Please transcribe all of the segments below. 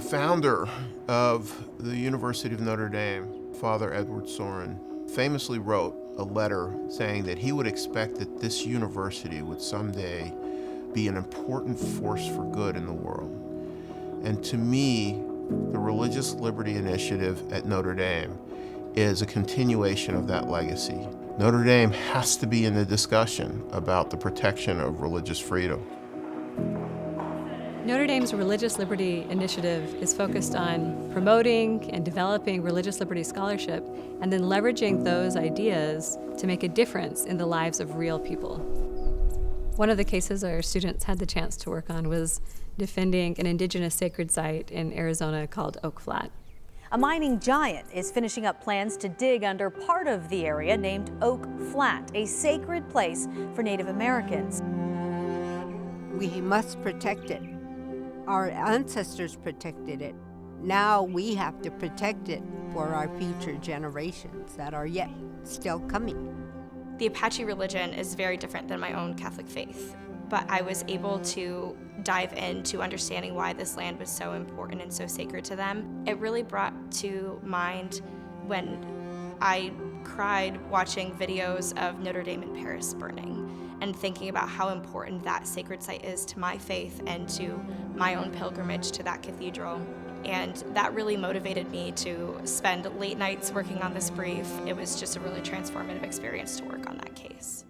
founder of the University of Notre Dame, Father Edward Sorin, famously wrote a letter saying that he would expect that this university would someday be an important force for good in the world. And to me, the Religious Liberty Initiative at Notre Dame is a continuation of that legacy. Notre Dame has to be in the discussion about the protection of religious freedom. Notre Dame's Religious Liberty Initiative is focused on promoting and developing religious liberty scholarship and then leveraging those ideas to make a difference in the lives of real people. One of the cases our students had the chance to work on was defending an indigenous sacred site in Arizona called Oak Flat. A mining giant is finishing up plans to dig under part of the area named Oak Flat, a sacred place for Native Americans. We must protect it. Our ancestors protected it. Now we have to protect it for our future generations that are yet still coming. The Apache religion is very different than my own Catholic faith, but I was able to dive into understanding why this land was so important and so sacred to them. It really brought to mind when I cried watching videos of Notre Dame in Paris burning and thinking about how important that sacred site is to my faith and to my own pilgrimage to that cathedral. And that really motivated me to spend late nights working on this brief. It was just a really transformative experience to work on that case.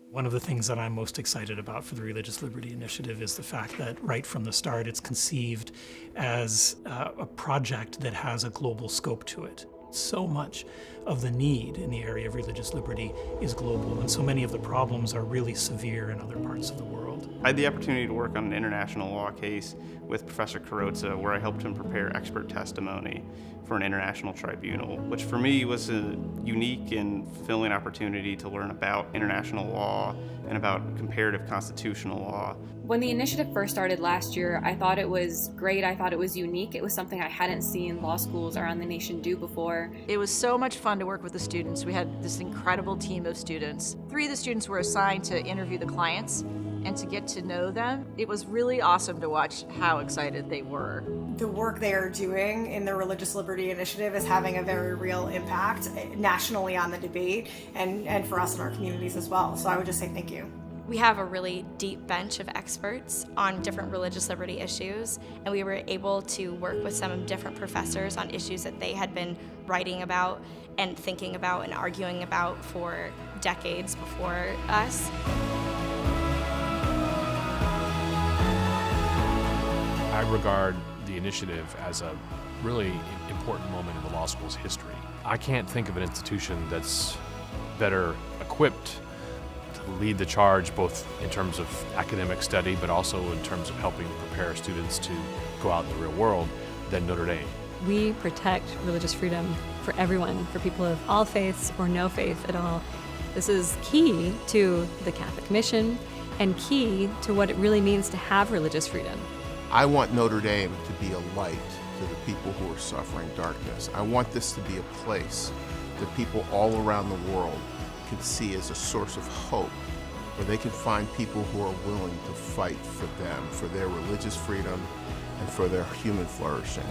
One of the things that I'm most excited about for the Religious Liberty Initiative is the fact that right from the start it's conceived as a project that has a global scope to it. So much of the need in the area of religious liberty is global, and so many of the problems are really severe in other parts of the world. I had the opportunity to work on an international law case with Professor Carrozza, where I helped him prepare expert testimony for an international tribunal, which for me was a unique and fulfilling opportunity to learn about international law and about comparative constitutional law. When the initiative first started last year, I thought it was great. I thought it was unique. It was something I hadn't seen law schools around the nation do before. It was so much fun to work with the students. We had this incredible team of students. 3 of the students were assigned to interview the clients and to get to know them. It was really awesome to watch how excited they were. The work they are doing in the Religious Liberty Initiative is having a very real impact nationally on the debate and for us in our communities as well. So I would just say thank you. We have a really deep bench of experts on different religious liberty issues, and we were able to work with some different professors on issues that they had been writing about and thinking about and arguing about for decades before us. I regard the initiative as a really important moment in the law school's history. I can't think of an institution that's better equipped to lead the charge, both in terms of academic study, but also in terms of helping prepare students to go out in the real world, than Notre Dame. We protect religious freedom for everyone, for people of all faiths or no faith at all. This is key to the Catholic mission and key to what it really means to have religious freedom. I want Notre Dame to be a light to the people who are suffering darkness. I want this to be a place that people all around the world can see as a source of hope, where they can find people who are willing to fight for them, for their religious freedom, and for their human flourishing.